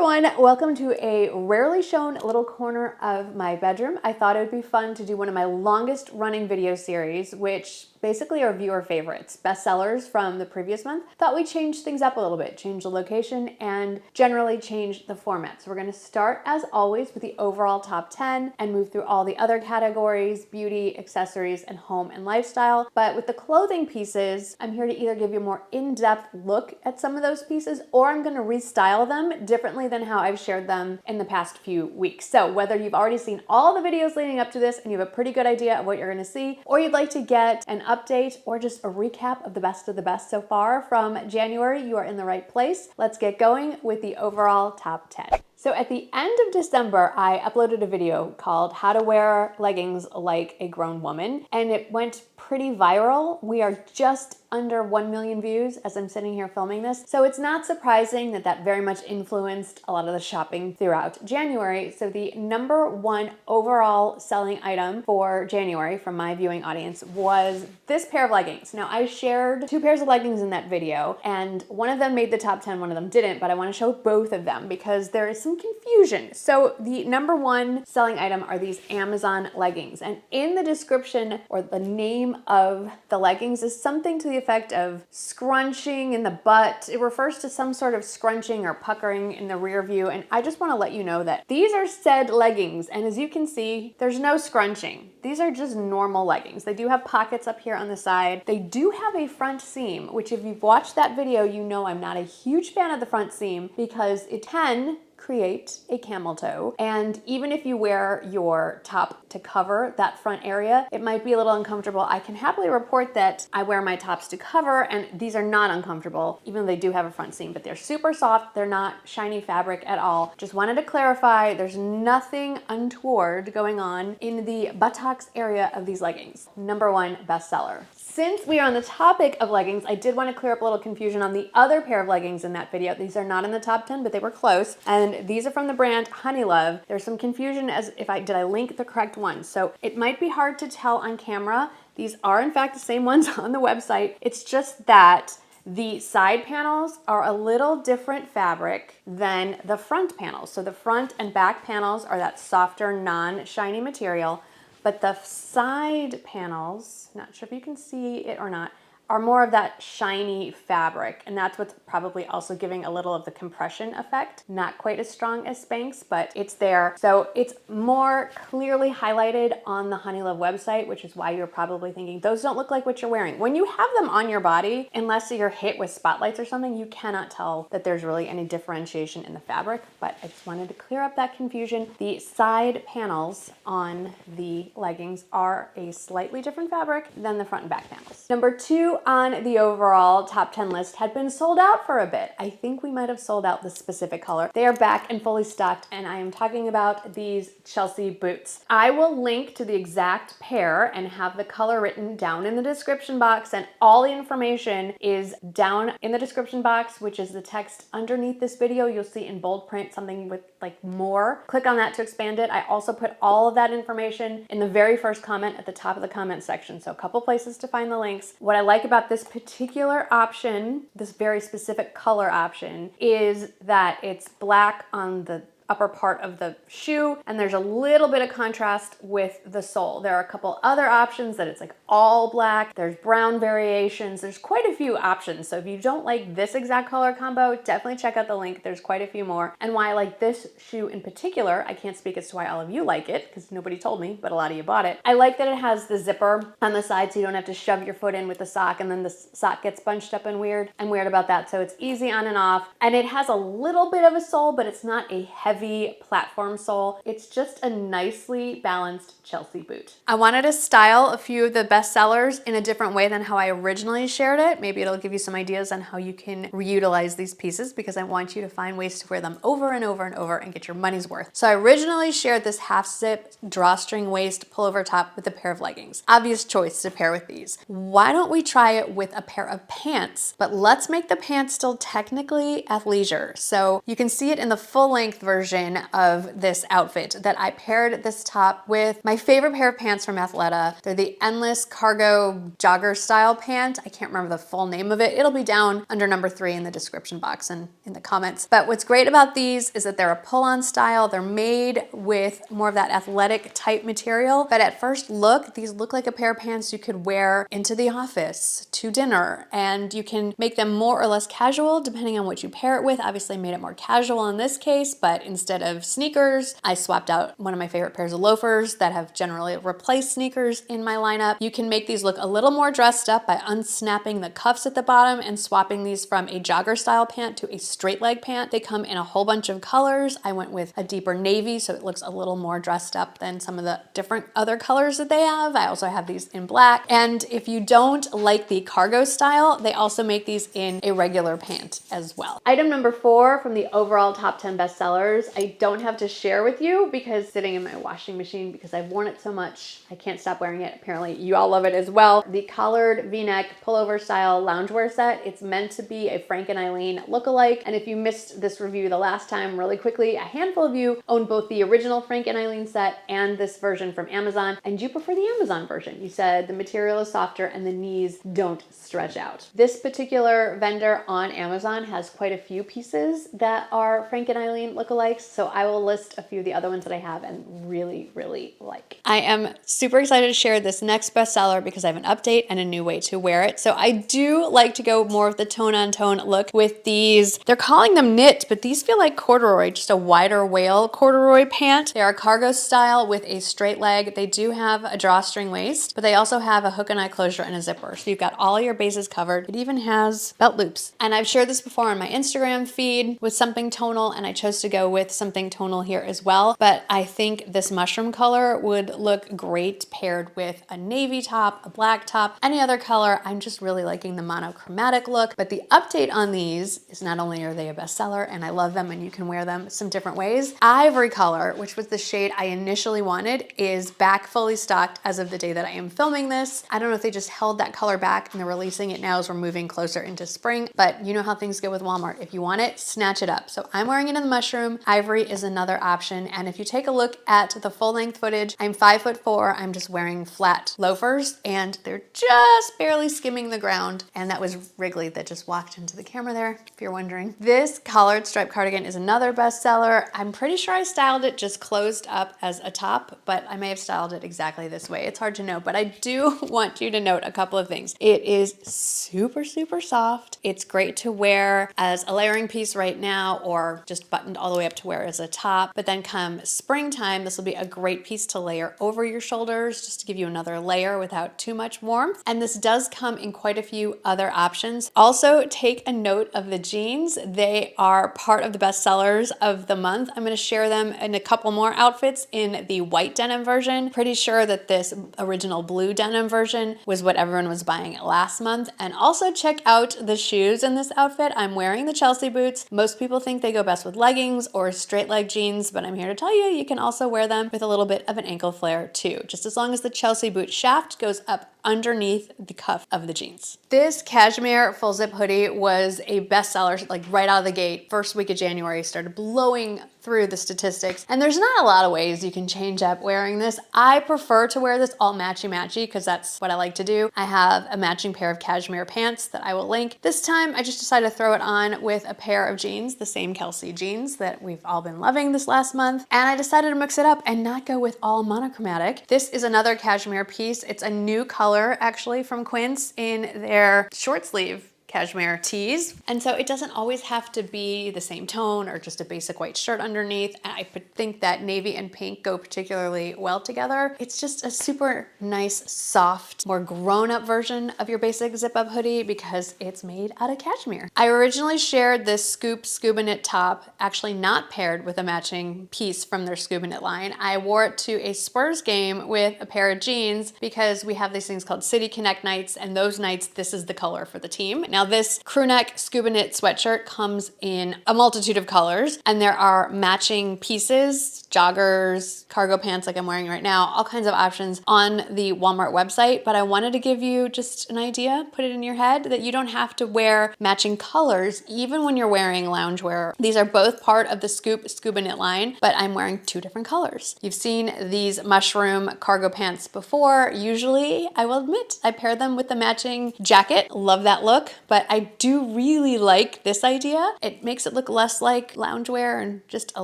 everyone, welcome to a rarely shown little corner of my bedroom. I thought it would be fun to do one of my longest running video series, which basically are viewer favorites, bestsellers from the previous month. Thought we'd change things up a little bit, change the location, and generally change the format. So we're gonna start, as always, with the overall top 10 and move through all the other categories, beauty, accessories, and home and lifestyle. But with the clothing pieces, I'm here to either give you a more in-depth look at some of those pieces, or I'm gonna restyle them differently than how I've shared them in the past few weeks. So whether you've already seen all the videos leading up to this and you have a pretty good idea of what you're gonna see, or you'd like to get an update or just a recap of the best so far from January, you are in the right place. Let's get going with the overall top 10. So at the end of December, I uploaded a video called How to Wear Leggings Like a Grown Woman, and it went pretty viral. We are just under 1 million views as I'm sitting here filming this. So it's not surprising that that very much influenced a lot of the shopping throughout January. So the #1 overall selling item for January from my viewing audience was this pair of leggings. Now I shared 2 pairs of leggings in that video, and one of them made the top 10, one of them didn't, but I want to show both of them because there is some confusion. So the #1 selling item are these Amazon leggings, and in the description or the name of the leggings is something to the effect of scrunching in the butt. It refers to some sort of scrunching or puckering in the rear view, and I just want to let you know that these are said leggings, and as you can see, there's no scrunching. These are just normal leggings. They do have pockets up here on the side. They do have a front seam, which if you've watched that video, you know I'm not a huge fan of the front seam because it can create a camel toe. And even if you wear your top to cover that front area, it might be a little uncomfortable. I can happily report that I wear my tops to cover and these are not uncomfortable, even though they do have a front seam, but they're super soft. They're not shiny fabric at all. Just wanted to clarify, there's nothing untoward going on in the buttocks area of these leggings. #1 bestseller. Since we are on the topic of leggings, I did want to clear up a little confusion on the other pair of leggings in that video. These are not in the top 10, but they were close. And these are from the brand Honeylove. There's some confusion as if did I link the correct one. So it might be hard to tell on camera. These are in fact the same ones on the website. It's just that the side panels are a little different fabric than the front panels. So the front and back panels are that softer, non-shiny material. But the side panels, not sure if you can see it or not, are more of that shiny fabric. And that's what's probably also giving a little of the compression effect. Not quite as strong as Spanx, but it's there. So it's more clearly highlighted on the Honeylove website, which is why you're probably thinking, those don't look like what you're wearing. When you have them on your body, unless you're hit with spotlights or something, you cannot tell that there's really any differentiation in the fabric, but I just wanted to clear up that confusion. The side panels on the leggings are a slightly different fabric than the front and back panels. #2 on the overall top 10 list had been sold out for a bit. I think we might have sold out the specific color. They are back and fully stocked, and I am talking about these Chelsea boots. I will link to the exact pair and have the color written down in the description box, and all the information is down in the description box, which is the text underneath this video. You'll see in bold print something with like more. Click on that to expand it. I also put all of that information in the very first comment at the top of the comment section. So a couple places to find the links. What I like about this particular option, this very specific color option, is that it's black on the upper part of the shoe, and there's a little bit of contrast with the sole. There are a couple other options that it's like all black. There's brown variations. There's quite a few options. So if you don't like this exact color combo, definitely check out the link. There's quite a few more. And why I like this shoe in particular, I can't speak as to why all of you like it because nobody told me, but a lot of you bought it. I like that it has the zipper on the side so you don't have to shove your foot in with the sock and then the sock gets bunched up and weird. I'm weird about that. So it's easy on and off. And it has a little bit of a sole, but it's not a heavy platform sole. It's just a nicely balanced Chelsea boot. I wanted to style a few of the best sellers in a different way than how I originally shared it. Maybe it'll give you some ideas on how you can reutilize these pieces because I want you to find ways to wear them over and over and over and get your money's worth. So I originally shared this half zip drawstring waist pullover top with a pair of leggings. Obvious choice to pair with these. Why don't we try it with a pair of pants? But let's make the pants still technically athleisure. So you can see it in the full length version version of this outfit that I paired this top with my favorite pair of pants from Athleta. They're the Endless Cargo Jogger Style Pant. I can't remember the full name of it. It'll be down under number 3 in the description box and in the comments. But what's great about these is that they're a pull-on style. They're made with more of that athletic type material. But at first look, these look like a pair of pants you could wear into the office, to dinner, and you can make them more or less casual depending on what you pair it with. Obviously I made it more casual in this case, but instead of sneakers, I swapped out one of my favorite pairs of loafers that have generally replaced sneakers in my lineup. You can make these look a little more dressed up by unsnapping the cuffs at the bottom and swapping these from a jogger style pant to a straight leg pant. They come in a whole bunch of colors. I went with a deeper navy, so it looks a little more dressed up than some of the different other colors that they have. I also have these in black. And if you don't like the cargo style, they also make these in a regular pant as well. Item number 4 from the overall top 10 bestsellers, I don't have to share with you because it's sitting in my washing machine because I've worn it so much. I can't stop wearing it. Apparently you all love it as well. The collared V-neck pullover style loungewear set. It's meant to be a Frank and Eileen lookalike. And if you missed this review the last time, really quickly, a handful of you own both the original Frank and Eileen set and this version from Amazon, and you prefer the Amazon version. You said the material is softer and the knees don't stretch out. This particular vendor on Amazon has quite a few pieces that are Frank and Eileen lookalikes, so I will list a few of the other ones that I have and really, really like. I am super excited to share this next bestseller because I have an update and a new way to wear it. So I do like to go more of the tone-on-tone look with these. They're calling them knit, but these feel like corduroy, just a wider wale corduroy pant. They are cargo style with a straight leg. They do have a drawstring waist, but they also have a hook and eye closure and a zipper. So you've got all your bases covered. It even has belt loops. And I've shared this before on my Instagram feed with something tonal, and I chose to go with something tonal here as well. But I think this mushroom color would look great paired with a navy top, a black top, any other color. I'm just really liking the monochromatic look. But the update on these is not only are they a bestseller and I love them and you can wear them some different ways, ivory color, which was the shade I initially wanted, is back fully stocked as of the day that I am filming this. I don't know if they just held that color back and they're releasing it now as we're moving closer into spring, but you know how things go with Walmart. If you want it, snatch it up. So I'm wearing it in the mushroom. Ivory is another option. And if you take a look at the full length footage, I'm 5'4". I'm just wearing flat loafers and they're just barely skimming the ground. And that was Wrigley that just walked into the camera there, if you're wondering. This collared striped cardigan is another bestseller. I'm pretty sure I styled it just closed up as a top, but I may have styled it exactly this way. It's hard to know, but I do want you to note a couple of things. It is super, super soft. It's great to wear as a layering piece right now or just buttoned all the way up to wear as a top. But then come springtime, this will be a great piece to layer over your shoulders just to give you another layer without too much warmth. And this does come in quite a few other options. Also, take a note of the jeans. They are part of the bestsellers of the month. I'm going to share them in a couple more outfits in the white denim version. Pretty sure that this original blue denim version was what everyone was buying last month. And also check out the shoes in this outfit. I'm wearing the Chelsea boots. Most people think they go best with leggings or straight leg jeans, but I'm here to tell you, you can also wear them with a little bit of an ankle flare too, just as long as the Chelsea boot shaft goes up underneath the cuff of the jeans. This cashmere full zip hoodie was a bestseller like right out of the gate. First week of January, started blowing through the statistics. And there's not a lot of ways you can change up wearing this. I prefer to wear this all matchy-matchy because that's what I like to do. I have a matching pair of cashmere pants that I will link. This time I just decided to throw it on with a pair of jeans, the same Kelsey jeans that we've all been loving this last month. And I decided to mix it up and not go with all monochromatic. This is another cashmere piece. It's a new color actually from Quince in their short sleeve cashmere tees. And so it doesn't always have to be the same tone or just a basic white shirt underneath. And I think that navy and pink go particularly well together. It's just a super nice, soft, more grown-up version of your basic zip-up hoodie because it's made out of cashmere. I originally shared this ScubaKnit top, actually not paired with a matching piece from their ScubaKnit line. I wore it to a Spurs game with a pair of jeans because we have these things called City Connect nights, and those nights, this is the color for the team. Now Now this crew neck ScubaKnit sweatshirt comes in a multitude of colors, and there are matching pieces, joggers, cargo pants like I'm wearing right now, all kinds of options on the Walmart website. But I wanted to give you just an idea, put it in your head that you don't have to wear matching colors even when you're wearing loungewear. These are both part of the ScubaKnit line, but I'm wearing two different colors. You've seen these mushroom cargo pants before. Usually, I will admit, I pair them with the matching jacket. Love that look, but I do really like this idea. It makes it look less like loungewear and just a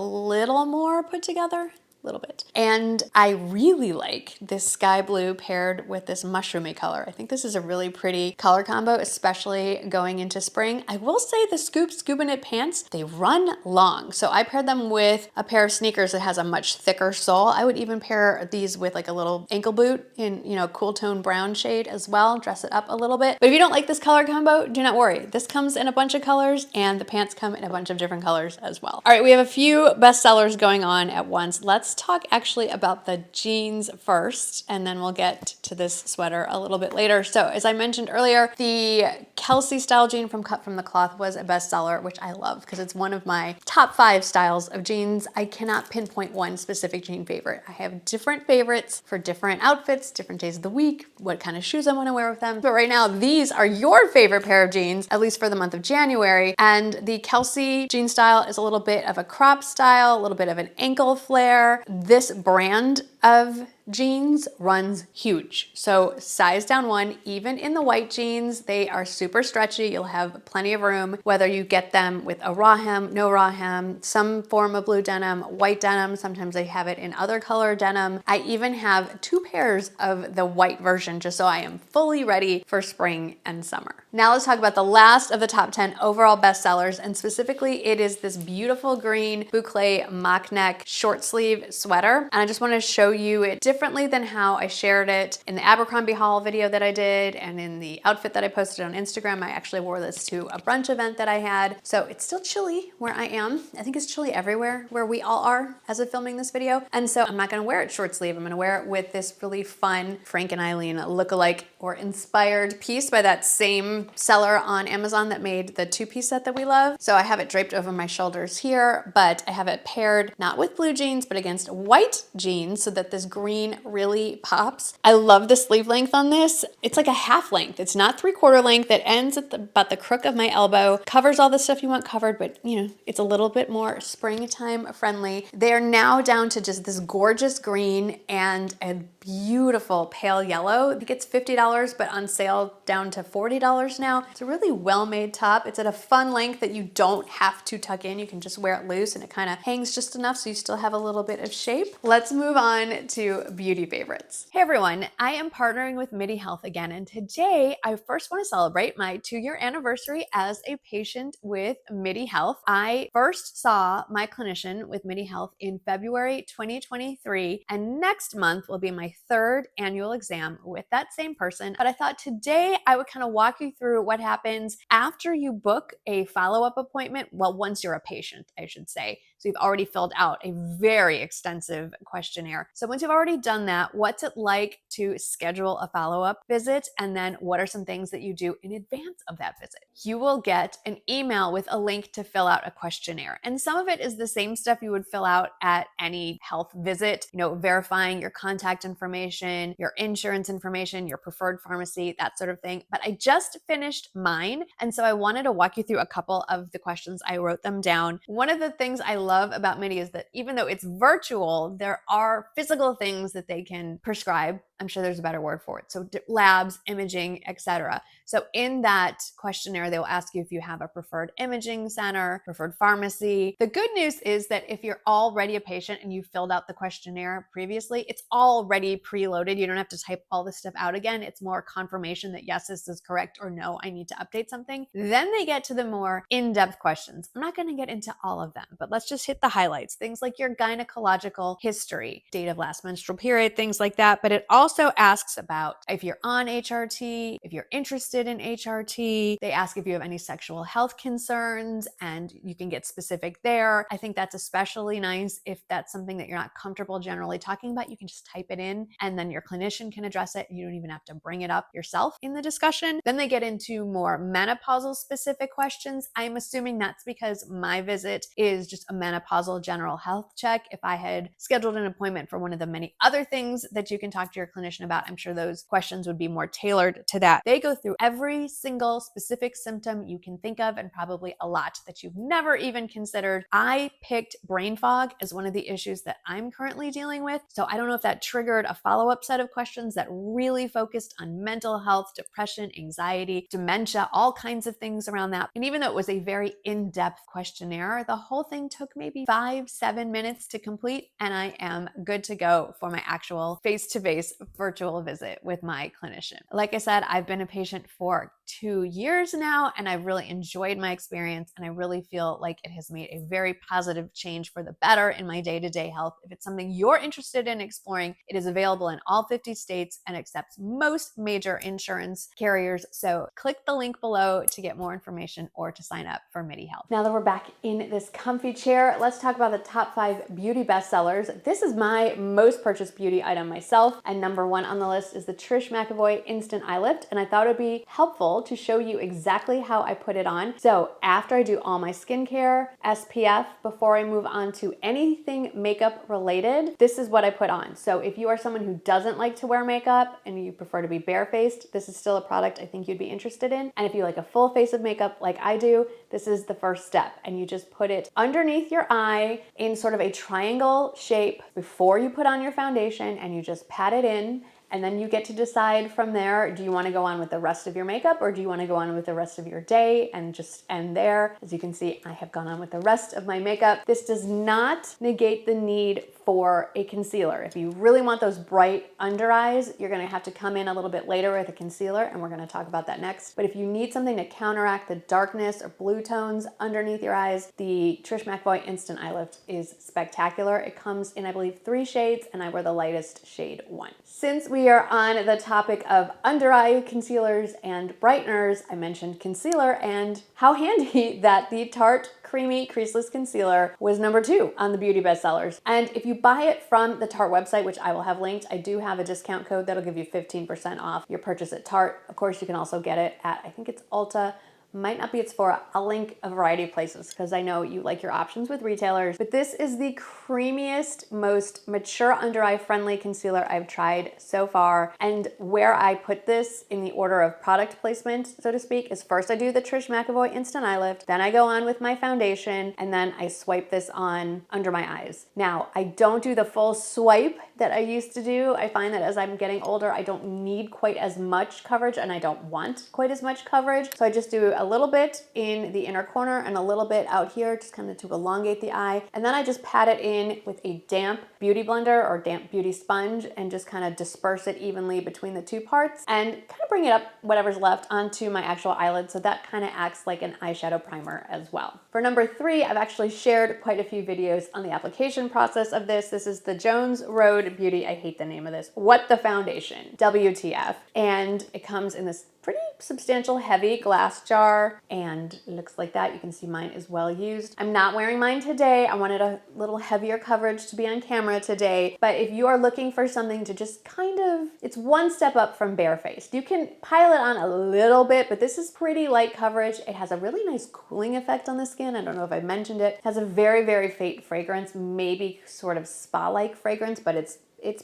little more put together. Little bit. And I really like this sky blue paired with this mushroomy color. I think this is a really pretty color combo, especially going into spring. I will say the ScubaKnit pants, they run long. So I paired them with a pair of sneakers that has a much thicker sole. I would even pair these with like a little ankle boot in, cool tone brown shade as well, dress it up a little bit. But if you don't like this color combo, do not worry. This comes in a bunch of colors and the pants come in a bunch of different colors as well. All right, we have a few bestsellers going on at once. Let's talk actually about the jeans first, and then we'll get to this sweater a little bit later. So as I mentioned earlier, the Kelsey style jean from Cut from the Cloth was a bestseller, which I love because it's one of my top 5 styles of jeans. I cannot pinpoint one specific jean favorite. I have different favorites for different outfits, different days of the week, what kind of shoes I want to wear with them. But right now, these are your favorite pair of jeans, at least for the month of January. And the Kelsey jean style is a little bit of a crop style, a little bit of an ankle flare. This brand of jeans runs huge. So size down 1, even in the white jeans, they are super stretchy. You'll have plenty of room, whether you get them with a raw hem, no raw hem, some form of blue denim, white denim. Sometimes they have it in other color denim. I even have 2 pairs of the white version, just so I am fully ready for spring and summer. Now let's talk about the last of the top 10 overall bestsellers, and specifically it is this beautiful green boucle mockneck short sleeve sweater. And I just want to show you it differently than how I shared it in the Abercrombie haul video that I did and in the outfit that I posted on Instagram. I actually wore this to a brunch event that I had. So it's still chilly where I am. I think it's chilly everywhere where we all are as of filming this video. And so I'm not gonna wear it short sleeve. I'm gonna wear it with this really fun Frank and Eileen look-alike or inspired piece by that same seller on Amazon that made the 2-piece set that we love. So I have it draped over my shoulders here, but I have it paired not with blue jeans, but against white jeans so that this green really pops. I love the sleeve length on this. It's like a half length. It's not 3/4 length. It ends at about the crook of my elbow, covers all the stuff you want covered, but it's a little bit more springtime friendly. They are now down to just this gorgeous green and a beautiful pale yellow. I think it's $50, but on sale down to $40 now. It's a really well-made top. It's at a fun length that you don't have to tuck in. You can just wear it loose and it kind of hangs just enough so you still have a little bit of shape. Let's move on to beauty favorites. Hey everyone, I am partnering with Midi Health again, and today I first want to celebrate my 2-year anniversary as a patient with Midi Health. I first saw my clinician with Midi Health in February 2023, and next month will be my 3rd annual exam with that same person. But I thought today I would kind of walk you through what happens after you book a follow-up appointment. Well, once you're a patient, I should say. So you've already filled out a very extensive questionnaire. So once you've already done that, what's it like to schedule a follow-up visit? And then what are some things that you do in advance of that visit? You will get an email with a link to fill out a questionnaire. And some of it is the same stuff you would fill out at any health visit, verifying your contact information, your insurance information, your preferred pharmacy, that sort of thing. But I just finished mine. And so I wanted to walk you through a couple of the questions. I wrote them down. One of the things I love about Midi is that even though it's virtual, there are physical things that they can prescribe. I'm sure there's a better word for it. So labs, imaging, etc. So in that questionnaire, they'll ask you if you have a preferred imaging center, preferred pharmacy. The good news is that if you're already a patient and you filled out the questionnaire previously, it's already preloaded. You don't have to type all this stuff out again. It's more confirmation that yes, this is correct, or no, I need to update something. Then they get to the more in-depth questions. I'm not going to get into all of them, but let's just just hit the highlights, things like your gynecological history, date of last menstrual period, things like that. But it also asks about if you're on HRT, if you're interested in HRT. They ask if you have any sexual health concerns, and you can get specific there. I think that's especially nice if that's something that you're not comfortable generally talking about. You can just type it in and then your clinician can address it. You don't even have to bring it up yourself in the discussion. Then they get into more menopausal specific questions. I'm assuming that's because my visit is just a menopausal general health check. If I had scheduled an appointment for one of the many other things that you can talk to your clinician about, I'm sure those questions would be more tailored to that. They go through every single specific symptom you can think of, and probably a lot that you've never even considered. I picked brain fog as one of the issues that I'm currently dealing with. So I don't know if that triggered a follow-up set of questions that really focused on mental health, depression, anxiety, dementia, all kinds of things around that. And even though it was a very in-depth questionnaire, the whole thing took maybe 5-7 minutes to complete, and I am good to go for my actual face-to-face virtual visit with my clinician. Like I said, I've been a patient for 2 years now, and I've really enjoyed my experience, and I really feel like it has made a very positive change for the better in my day-to-day health. If it's something you're interested in exploring, it is available in all 50 states and accepts most major insurance carriers. So click the link below to get more information or to sign up for Midi Health. Now that we're back in this comfy chair, let's talk about the top 5 beauty bestsellers. This is my most purchased beauty item myself, and number 1 on the list is the Trish McEvoy Instant Eye Lift, and I thought it would be helpful to show you exactly how I put it on. So after I do all my skincare, SPF, before I move on to anything makeup related, this is what I put on. So if you are someone who doesn't like to wear makeup and you prefer to be barefaced, this is still a product I think you'd be interested in. And if you like a full face of makeup like I do, this is the first step. And you just put it underneath your eye in sort of a triangle shape before you put on your foundation, and you just pat it in. And then you get to decide from there, do you want to go on with the rest of your makeup, or do you want to go on with the rest of your day and just end there? As you can see, I have gone on with the rest of my makeup. This does not negate the need for a concealer. If you really want those bright under eyes, you're going to have to come in a little bit later with a concealer, and we're going to talk about that next. But if you need something to counteract the darkness or blue tones underneath your eyes, the Trish McEvoy Instant Eye Lift is spectacular. It comes in, I believe, 3 shades, and I wear the lightest shade 1. Since we are on the topic of under eye concealers and brighteners, I mentioned concealer and how handy that the Tarte Creamy Creaseless Concealer was number 2 on the beauty bestsellers. And if you buy it from the Tarte website, which I will have linked, I do have a discount code that'll give you 15% off your purchase at Tarte. Of course, you can also get it at, I think it's Ulta. Might not be at Sephora. I'll link a variety of places because I know you like your options with retailers. But this is the creamiest, most mature under eye friendly concealer I've tried so far. And where I put this in the order of product placement, so to speak, is first I do the Trish McEvoy Instant Eye Lift, then I go on with my foundation, and then I swipe this on under my eyes. Now, I don't do the full swipe that I used to do. I find that as I'm getting older, I don't need quite as much coverage, and I don't want quite as much coverage. So I just do a little bit in the inner corner and a little bit out here, just kind of to elongate the eye. And then I just pat it in with a damp beauty blender or damp beauty sponge and just kind of disperse it evenly between the 2 parts and kind of bring it up, whatever's left, onto my actual eyelid. So that kind of acts like an eyeshadow primer as well. For number 3, I've actually shared quite a few videos on the application process of this. This is the Jones Road Beauty, I hate the name of this, What the Foundation, WTF. And it comes in this pretty substantial heavy glass jar, and it looks like that. You can see mine is well used. I'm not wearing mine today. I wanted a little heavier coverage to be on camera today, but if you are looking for something to just kind of, it's one step up from barefaced. You can pile it on a little bit, but this is pretty light coverage. It has a really nice cooling effect on the skin. I don't know if I mentioned it. It has a very, very faint fragrance, maybe sort of spa-like fragrance, but it's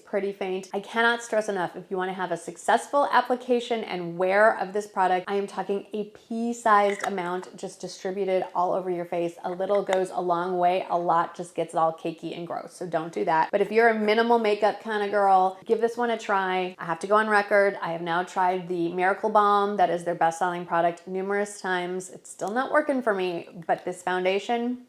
pretty faint. I cannot stress enough, if you want to have a successful application and wear of this product, I am talking a pea-sized amount just distributed all over your face. A little goes a long way. A lot just gets all cakey and gross, so don't do that. But if you're a minimal makeup kind of girl, give this one a try. I have to go on record. I have now tried the Miracle Balm, that is their best-selling product, numerous times. It's still not working for me, but this foundation,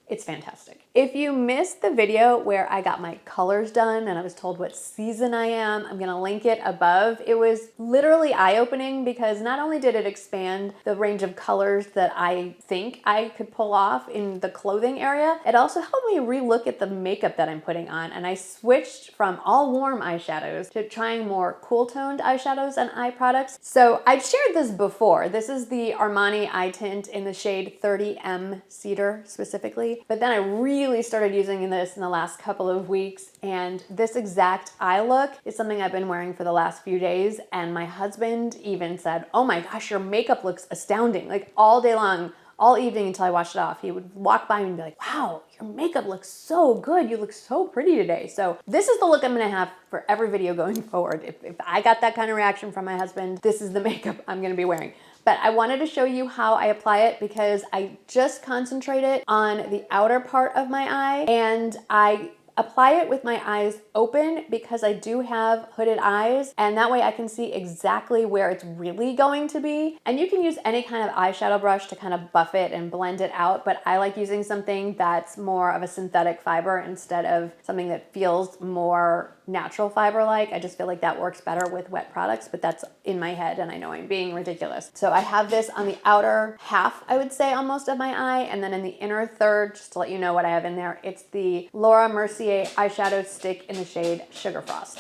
it's fantastic. If you missed the video where I got my colors done and I was told what season I am, I'm gonna link it above. It was literally eye-opening because not only did it expand the range of colors that I think I could pull off in the clothing area, it also helped me relook at the makeup that I'm putting on, and I switched from all warm eyeshadows to trying more cool toned eyeshadows and eye products. So I've shared this before. This is the Armani eye tint in the shade 30M Cedar specifically, but then I really started using this in the last couple of weeks, and this exact eye look is something I've been wearing for the last few days, and my husband even said, "Oh my gosh, your makeup looks astounding," like all day long, all evening until I washed it off. He would walk by me and be like, "Wow, your makeup looks so good. You look so pretty today." So this is the look I'm gonna have for every video going forward. If I got that kind of reaction from my husband, this is the makeup I'm gonna be wearing. But I wanted to show you how I apply it because I just concentrate it on the outer part of my eye, and I apply it with my eyes open because I do have hooded eyes, and that way I can see exactly where it's really going to be. And you can use any kind of eyeshadow brush to kind of buff it and blend it out, but I like using something that's more of a synthetic fiber instead of something that feels more natural fiber-like. I just feel like that works better with wet products, but that's in my head and I know I'm being ridiculous. So I have this on the outer half, I would say, almost of my eye, and then in the inner third, just to let you know what I have in there, it's the Laura Mercier eyeshadow stick in the shade Sugar Frost.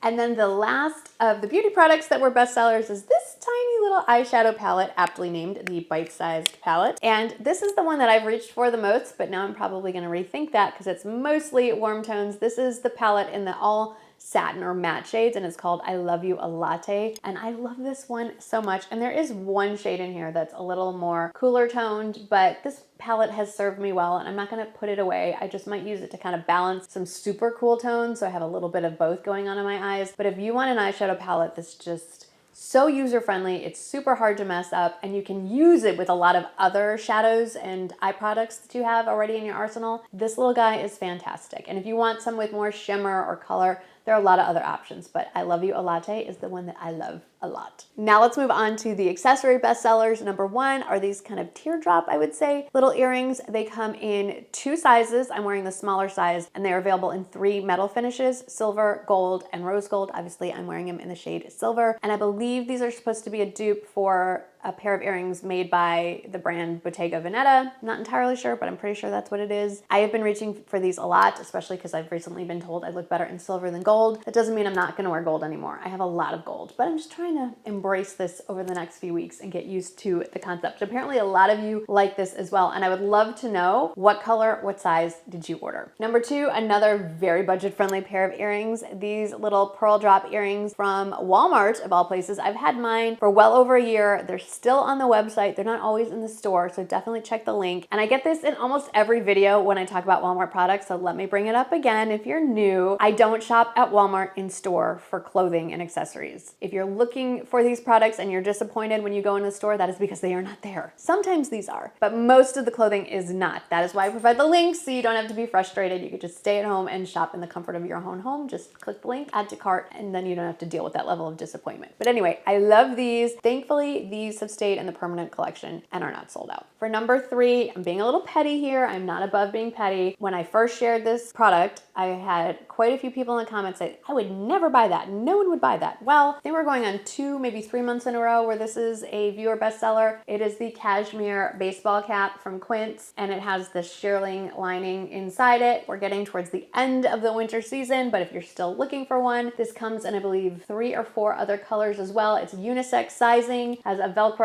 And then the last of the beauty products that were bestsellers is this tiny little eyeshadow palette, aptly named the Bite-Sized Palette. And this is the one that I've reached for the most, but now I'm probably gonna rethink that because it's mostly warm tones. This is the palette in the all satin or matte shades, and it's called I Love You a Latte. And I love this one so much. And there is one shade in here that's a little more cooler toned, but this palette has served me well, and I'm not gonna put it away. I just might use it to kind of balance some super cool tones, so I have a little bit of both going on in my eyes. But if you want an eyeshadow palette that's just so user-friendly, it's super hard to mess up, and you can use it with a lot of other shadows and eye products that you have already in your arsenal, this little guy is fantastic. And if you want some with more shimmer or color, there are a lot of other options, but I Love You a Latte is the one that I love a lot. Now let's move on to the accessory bestsellers. Number one are these kind of teardrop, I would say, little earrings. They come in 2 sizes. I'm wearing the smaller size, and they're available in 3 metal finishes: silver, gold, and rose gold. Obviously, I'm wearing them in the shade silver, and I believe these are supposed to be a dupe for a pair of earrings made by the brand Bottega Veneta. Not entirely sure, but I'm pretty sure that's what it is. I have been reaching for these a lot, especially because I've recently been told I look better in silver than gold. That doesn't mean I'm not gonna wear gold anymore. I have a lot of gold, but I'm just trying to embrace this over the next few weeks and get used to the concept. Apparently a lot of you like this as well, and I would love to know what color, what size did you order. Number 2, another very budget-friendly pair of earrings. These little pearl drop earrings from Walmart, of all places. I've had mine for well over a year. They're still on the website. They're not always in the store, so definitely check the link. And I get this in almost every video when I talk about Walmart products, so let me bring it up again. If you're new, I don't shop at Walmart in store for clothing and accessories. If you're looking for these products and you're disappointed when you go in the store, that is because they are not there. Sometimes these are, but most of the clothing is not. That is why I provide the links, so you don't have to be frustrated. You could just stay at home and shop in the comfort of your own home. Just click the link, add to cart, and then you don't have to deal with that level of disappointment. But anyway, I love these. Thankfully, these have stayed in the permanent collection and are not sold out. For number 3, I'm being a little petty here. I'm not above being petty. When I first shared this product, I had quite a few people in the comments say, I would never buy that. No one would buy that. Well, I think we're going on 2, maybe 3 months in a row where this is a viewer bestseller. It is the Cashmere baseball cap from Quince, and it has the shearling lining inside it. We're getting towards the end of the winter season, but if you're still looking for one, this comes in, I believe, 3 or 4 other colors as well. It's unisex sizing, has a Velcro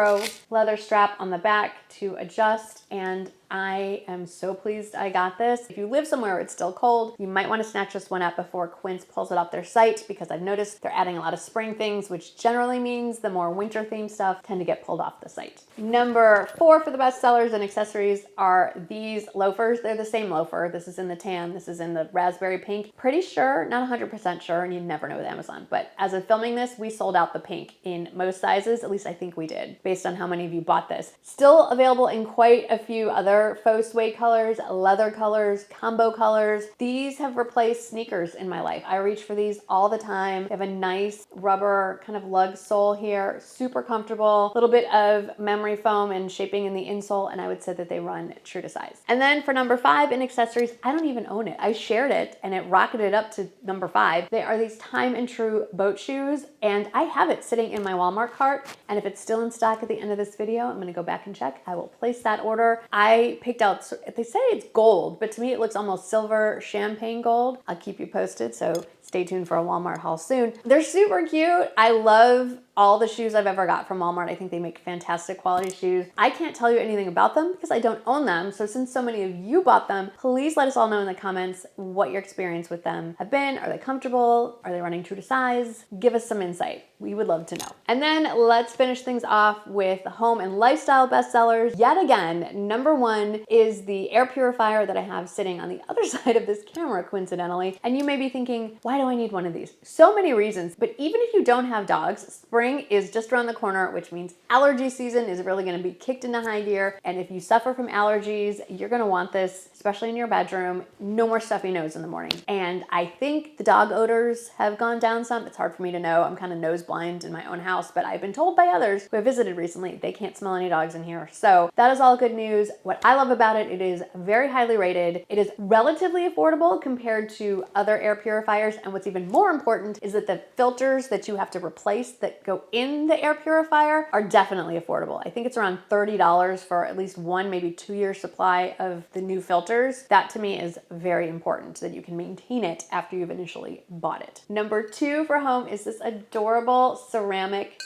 leather strap on the back to adjust, and I am so pleased I got this. If you live somewhere where it's still cold, you might want to snatch this one up before Quince pulls it off their site, because I've noticed they're adding a lot of spring things, which generally means the more winter themed stuff tend to get pulled off the site. Number 4 for the bestsellers and accessories are these loafers. They're the same loafer. This is in the tan, this is in the raspberry pink. Pretty sure, not 100% sure, and you never know with Amazon, but as of filming this, we sold out the pink in most sizes. At least I think we did, based on how many of you bought this. Still available in quite a few other other faux suede colors, leather colors, combo colors. These have replaced sneakers in my life. I reach for these all the time. They have a nice rubber kind of lug sole here, super comfortable, a little bit of memory foam and shaping in the insole, and I would say that they run true to size. And then for number 5 in accessories, I don't even own it. I shared it and it rocketed up to number 5. They are these time and true boat shoes, and I have it sitting in my Walmart cart, and if it's still in stock at the end of this video, I'm gonna go back and check. I will place that order. I picked out, they say it's gold, but to me it looks almost silver champagne gold. I'll keep you posted, so stay tuned for a Walmart haul soon. They're super cute. I love all the shoes I've ever got from Walmart. I think they make fantastic quality shoes. I can't tell you anything about them because I don't own them. So since so many of you bought them, please let us all know in the comments what your experience with them have been. Are they comfortable? Are they running true to size? Give us some insight. We would love to know. And then let's finish things off with the home and lifestyle bestsellers. Yet again, number 1 is the air purifier that I have sitting on the other side of this camera, coincidentally. And you may be thinking, why do I need one of these? So many reasons, but even if you don't have dogs, spring is just around the corner, which means allergy season is really gonna be kicked into high gear. And if you suffer from allergies, you're gonna want this, especially in your bedroom. No more stuffy nose in the morning. And I think the dog odors have gone down some. It's hard for me to know. I'm kind of nose blind in my own house, but I've been told by others who have visited recently, they can't smell any dogs in here. So that is all good news. What I love about it, it is very highly rated. It is relatively affordable compared to other air purifiers. And what's even more important is that the filters that you have to replace that go in the air purifier are definitely affordable. I think it's around $30 for at least 1, maybe 2-year supply of the new filters. That to me is very important, that you can maintain it after you've initially bought it. Number 2 for home is this adorable ceramic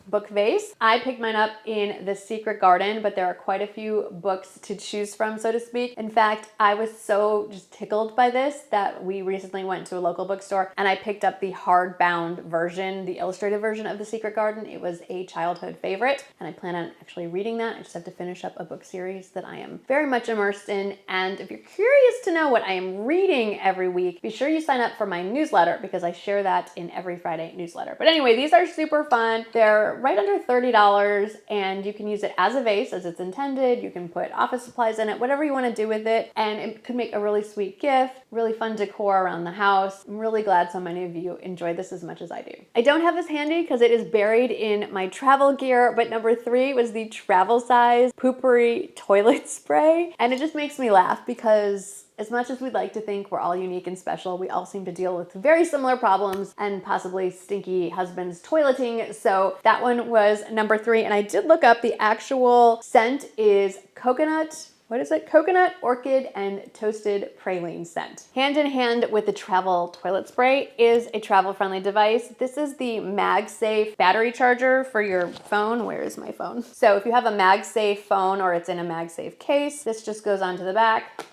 book vase. I picked mine up in The Secret Garden, but there are quite a few books to choose from, so to speak. In fact, I was so just tickled by this that we recently went to a local bookstore and I picked up the hardbound version, the illustrated version of The Secret Garden. It was a childhood favorite and I plan on actually reading that. I just have to finish up a book series that I am very much immersed in. And if you're curious to know what I am reading every week, be sure you sign up for my newsletter because I share that in every Friday newsletter. But anyway, these are super fun. They're right under $30 and you can use it as a vase as it's intended. You can put office supplies in it, whatever you want to do with it. And it could make a really sweet gift, really fun decor around the house. I'm really glad so many of you enjoyed this as much as I do. I don't have this handy because it is buried in my travel gear, but number 3 was the travel size Poopery toilet spray. And it just makes me laugh because as much as we'd like to think we're all unique and special, we all seem to deal with very similar problems and possibly stinky husbands toileting. So that one was number 3. And I did look up the actual scent is coconut. What is it? Coconut, orchid, and toasted praline scent. Hand in hand with the travel toilet spray is a travel-friendly device. This is the MagSafe battery charger for your phone. Where is my phone? So if you have a MagSafe phone or it's in a MagSafe case, this just goes onto the back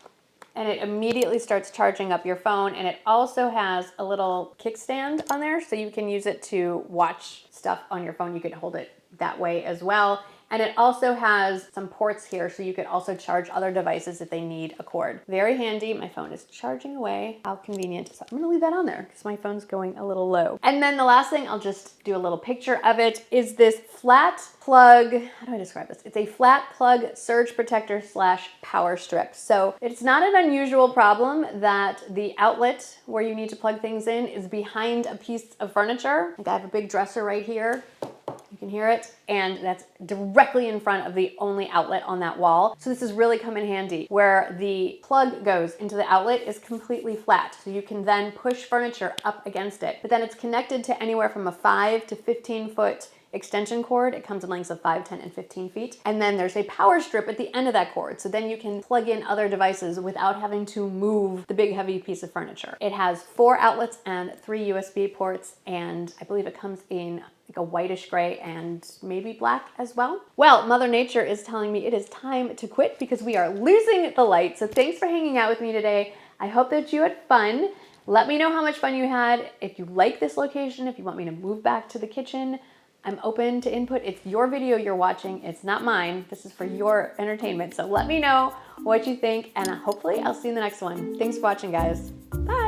and it immediately starts charging up your phone. And it also has a little kickstand on there so you can use it to watch stuff on your phone. You can hold it that way as well. And it also has some ports here so you could also charge other devices if they need a cord. Very handy. My phone is charging away. How convenient. So I'm gonna leave that on there because my phone's going a little low. And then the last thing, I'll just do a little picture of it, is this flat plug. How do I describe this? It's a flat plug surge protector / power strip. So it's not an unusual problem that the outlet where you need to plug things in is behind a piece of furniture. Like I have a big dresser right here. You can hear it, and that's directly in front of the only outlet on that wall. So this has really come in handy where the plug goes into the outlet is completely flat. So you can then push furniture up against it, but then it's connected to anywhere from a 5 to 15 foot extension cord. It comes in lengths of 5, 10, and 15 feet. And then there's a power strip at the end of that cord. So then you can plug in other devices without having to move the big heavy piece of furniture. It has 4 outlets and 3 USB ports. And I believe it comes in like a whitish gray and maybe black as well. Well, Mother Nature is telling me it is time to quit because we are losing the light. So thanks for hanging out with me today. I hope that you had fun. Let me know how much fun you had. If you like this location, if you want me to move back to the kitchen, I'm open to input. It's your video you're watching. It's not mine. This is for your entertainment. So let me know what you think, and hopefully I'll see you in the next one. Thanks for watching, guys. Bye.